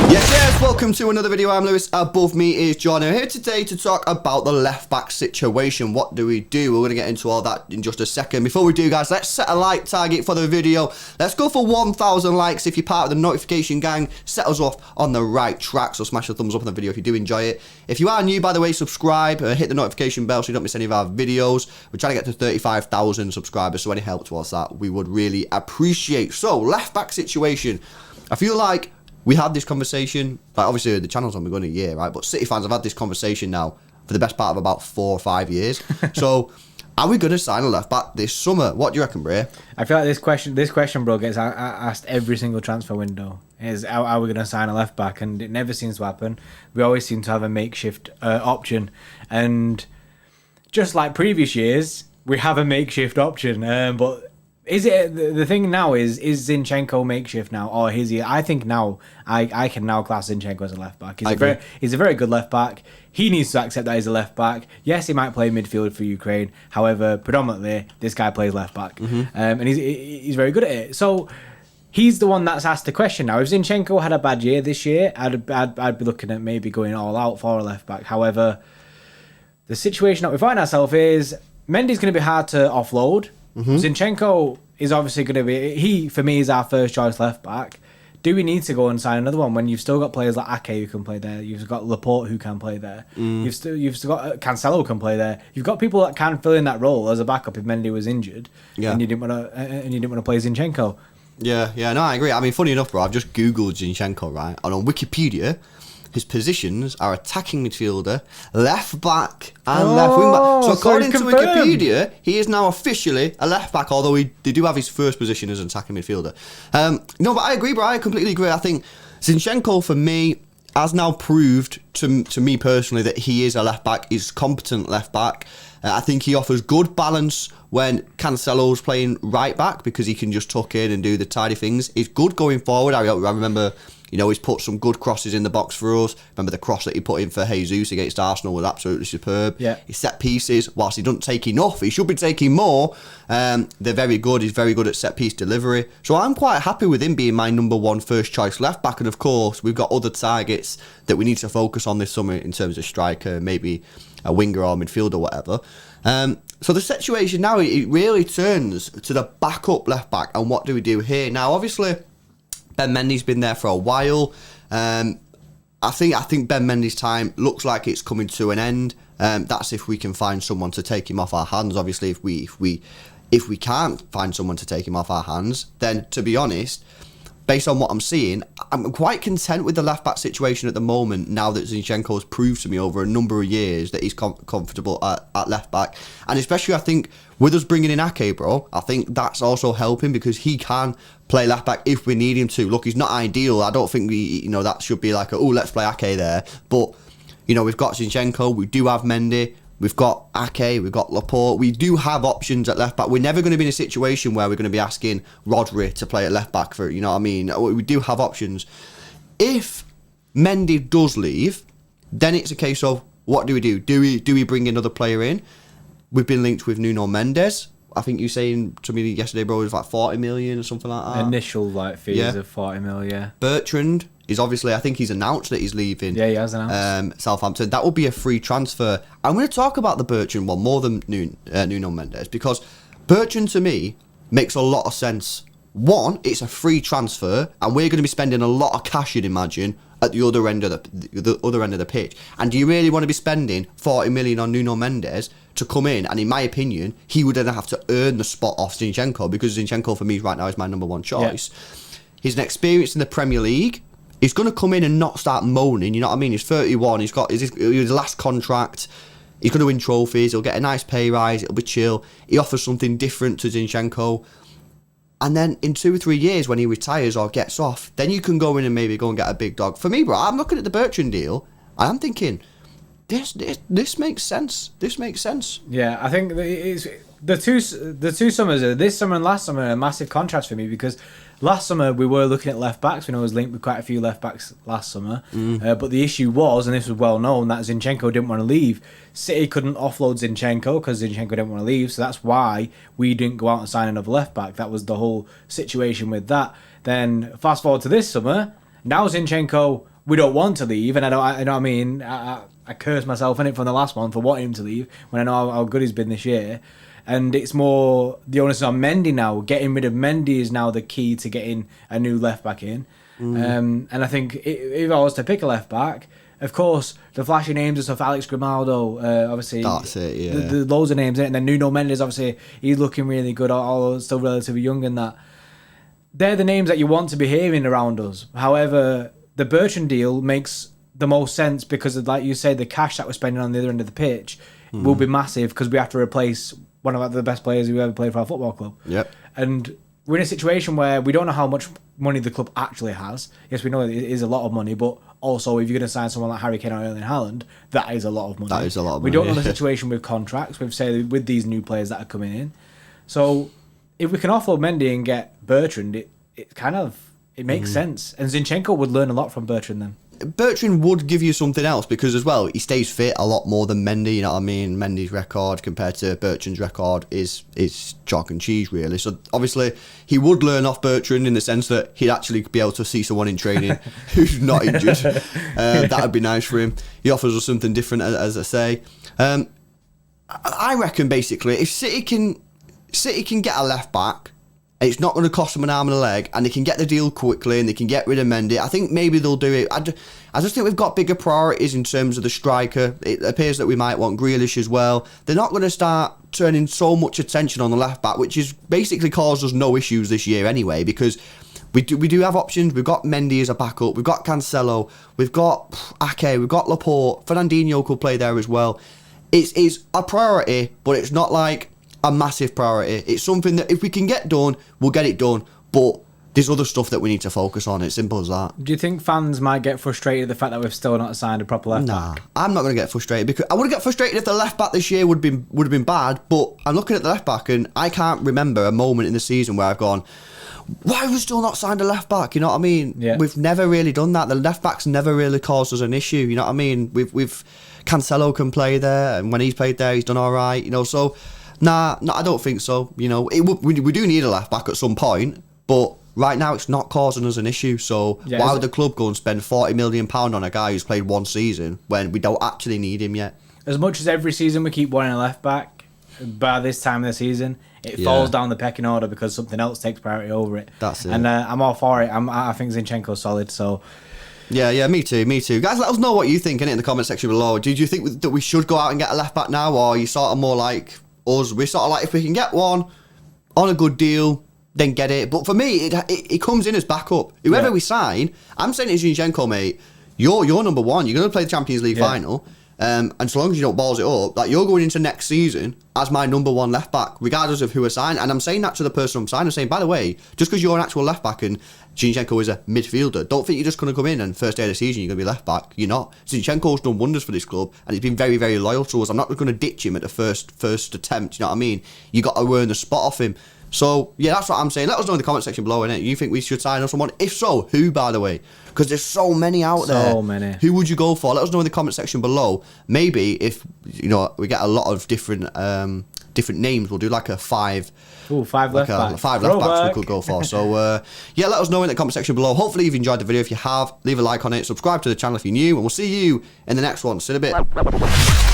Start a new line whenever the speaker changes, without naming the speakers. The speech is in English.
Yes, welcome to another video. I'm Lewis, above me is John. I'm here today to talk about the left back situation. What do we do? We're going to get into all that in just a second. Before we do, guys, let's set a like target for the video. Let's go for 1,000 likes. If you're part of the notification gang, set us off on the right track. So smash the thumbs up on the video if you do enjoy it. If you are new, by the way, subscribe, hit the notification bell so you don't miss any of our videos. We're trying to get to 35,000 subscribers, so any help towards that we would really appreciate. So, left back situation. I feel like we had this conversation, like obviously the channel's only going a year, right? But City fans have had this conversation now for the best part of about 4 or 5 years. So, are we going to sign a left back this summer? What do you reckon, Bray?
I feel like this question, bro, gets asked every single transfer window. Is how are we going to sign a left back? And it never seems to happen. We always seem to have a makeshift option, and just like previous years, we have a makeshift option. But is it the thing now? Is Zinchenko makeshift now, or is he? I think now I can now class Zinchenko as a left back. He's a very good left back. He needs to accept that he's a left back. Yes, he might play midfield for Ukraine. However, predominantly this guy plays left back, and he's very good at it. So he's the one that's asked the question now. If Zinchenko had a bad year this year, I'd be looking at maybe going all out for a left back. However, the situation that we find ourselves is Mendy's going to be hard to offload. Zinchenko is obviously going to be, for me, is our first choice left back. Do we need to go and sign another one when you've still got players like Ake who can play there? You've got Laporte who can play there. You've still got Cancelo can play there. You've got people that can fill in that role as a backup if Mendy was injured. Yeah. And you didn't want to play Zinchenko.
Yeah, no, I agree. I mean, funny enough, bro, I've just Googled Zinchenko, right? And on Wikipedia, his positions are attacking midfielder, left back, and left wing back. So according to Wikipedia, he is now officially a left back, although they do have his first position as an attacking midfielder. No, but I agree, bro. I completely agree. I think Zinchenko, for me, has now proved to me personally that he is a left back. He's competent left back. I think he offers good balance when Cancelo's playing right back because he can just tuck in and do the tidy things. He's good going forward. I remember, he's put some good crosses in the box for us. Remember the cross that he put in for Jesus against Arsenal was absolutely superb. Yeah. His set pieces, whilst he doesn't take enough, he should be taking more. They're very good. He's very good at set piece delivery. So I'm quite happy with him being my number one first choice left back. And of course, we've got other targets that we need to focus on this summer in terms of striker, maybe a winger or midfield or whatever. So the situation now, it really turns to the backup left back. And what do we do here? Now, obviously, Ben Mendy's been there for a while. I think Ben Mendy's time looks like it's coming to an end. That's if we can find someone to take him off our hands. Obviously, if we can't find someone to take him off our hands, then to be honest, based on what I'm seeing, I'm quite content with the left back situation at the moment. Now that Zinchenko has proved to me over a number of years that he's comfortable at left back, and especially I think with us bringing in Ake, bro, I think that's also helping because he can play left back if we need him to. Look, he's not ideal. I don't think that should be like let's play Ake there. But we've got Zinchenko, we do have Mendy, we've got Ake, we've got Laporte. We do have options at left back. We're never going to be in a situation where we're going to be asking Rodri to play at left back for, you know what I mean? We do have options. If Mendy does leave, then it's a case of what do we do? Do we bring another player in? We've been linked with Nuno Mendes. I think you saying to me yesterday, bro, it was like 40 million or something like that.
Initial fees of 40 million, yeah.
Bertrand is obviously, I think he's announced that he's leaving.
Yeah, he has announced.
Southampton. That will be a free transfer. I'm going to talk about the Bertrand one more than Nuno Mendes because Bertrand to me makes a lot of sense. One, it's a free transfer, and we're going to be spending a lot of cash, you'd imagine, at the other end of the other end of the pitch. And do you really want to be spending 40 million on Nuno Mendes to come in? And in my opinion, he would then have to earn the spot off Zinchenko because Zinchenko for me right now is my number one choice. Yeah. He's an experience in the Premier League. He's going to come in and not start moaning. You know what I mean? He's 31. He's got his last contract. He's going to win trophies. He'll get a nice pay rise. It'll be chill. He offers something different to Zinchenko. And then in 2 or 3 years when he retires or gets off, then you can go in and maybe go and get a big dog. For me, bro, I'm looking at the Bertrand deal and I'm thinking, this makes sense. This makes sense.
Yeah, I think it's the two summers, this summer and last summer, are a massive contrast for me because last summer we were looking at left backs. We know it was linked with quite a few left backs last summer, but the issue was, and this was well known, that Zinchenko didn't want to leave. City couldn't offload Zinchenko because Zinchenko didn't want to leave, so that's why we didn't go out and sign another left back. That was the whole situation with that. Then fast forward to this summer, now Zinchenko, we don't want to leave, and I know what I mean. I cursed myself in it from the last one for wanting him to leave when I know how good he's been this year. And it's more the onus is on Mendy now. Getting rid of Mendy is now the key to getting a new left back in. And I think if I was to pick a left back, of course, the flashy names and stuff, Alex Grimaldo, obviously.
That's it, yeah.
The loads of names in it. And then Nuno Mendes, obviously, he's looking really good, although still relatively young in that. They're the names that you want to be hearing around us. However, the Bertrand deal makes the most sense because, like you say, the cash that we're spending on the other end of the pitch will be massive because we have to replace one of the best players who ever played for our football club.
Yep.
And we're in a situation where we don't know how much money the club actually has. Yes, we know it is a lot of money, but also if you're going to sign someone like Harry Kane or Erling Haaland, that is a lot of money.
That is a lot of money.
We don't know the situation with contracts, with these new players that are coming in. So if we can offload Mendy and get Bertrand, it makes sense. And Zinchenko would learn a lot from Bertrand then.
Bertrand would give you something else because as well he stays fit a lot more than Mendy. You know what I mean? Mendy's record compared to Bertrand's record is chalk and cheese really. So obviously he would learn off Bertrand in the sense that he'd actually be able to see someone in training who's not injured. That would be nice for him. He offers us something different, as I say. I reckon basically if City can get a left back, and it's not going to cost them an arm and a leg, and they can get the deal quickly, and they can get rid of Mendy, I think maybe they'll do it. I just think we've got bigger priorities in terms of the striker. It appears that we might want Grealish as well. They're not going to start turning so much attention on the left back, which is basically caused us no issues this year anyway, because we do have options. We've got Mendy as a backup. We've got Cancelo. We've got Ake. We've got Laporte. Fernandinho could play there as well. It's a priority, but it's not like a massive priority. It's something that if we can get done, we'll get it done, but there's other stuff that we need to focus on. It's simple as that.
Do you think fans might get frustrated at the fact that we've still not signed a proper left back?
I'm not going to get frustrated because I would have got frustrated if the left back this year would have been bad, but I'm looking at the left back and I can't remember a moment in the season where I've gone, why have we still not signed a left back? You know what I mean?
Yeah.
We've never really done that. The left back's never really caused us an issue. You know what I mean? We've Cancelo can play there, and when he's played there, he's done all right. You know, so Nah, I don't think so. You know, we do need a left back at some point, but right now it's not causing us an issue. So why would the club go and spend £40 million on a guy who's played one season when we don't actually need him yet?
As much as every season we keep wanting a left back, by this time of the season it falls down the pecking order because something else takes priority over it.
That's it.
And I'm all for it. I think Zinchenko's solid. So.
Yeah, me too. Guys, let us know what you think in the comment section below. Did you think that we should go out and get a left back now, or are you sort of more like us? We're sort of like, if we can get one on a good deal, then get it. But for me, it comes in as backup. Whoever we sign, I'm saying to Zinchenko, mate, you're number one. You're going to play the Champions League final. And so long as you don't balls it up, like you're going into next season as my number one left back, regardless of who I sign. And I'm saying that to the person I'm signing. I'm saying, by the way, just because you're an actual left back and Zinchenko is a midfielder, don't think you're just going to come in and first day of the season you're going to be left back. You're not. Zinchenko's done wonders for this club and he's been very, very loyal to us. I'm not going to ditch him at the first attempt. You know what I mean? You got to earn the spot off him. So, yeah, that's what I'm saying. Let us know in the comment section below, innit? You think we should sign someone? If so, who, by the way? Because there's so many out there.
So many.
Who would you go for? Let us know in the comment section below. Maybe if, you know, we get a lot of different names, we'll do like a five left backs we could go for. So, yeah, let us know in the comment section below. Hopefully you've enjoyed the video. If you have, leave a like on it. Subscribe to the channel if you're new. And we'll see you in the next one. See you in a bit.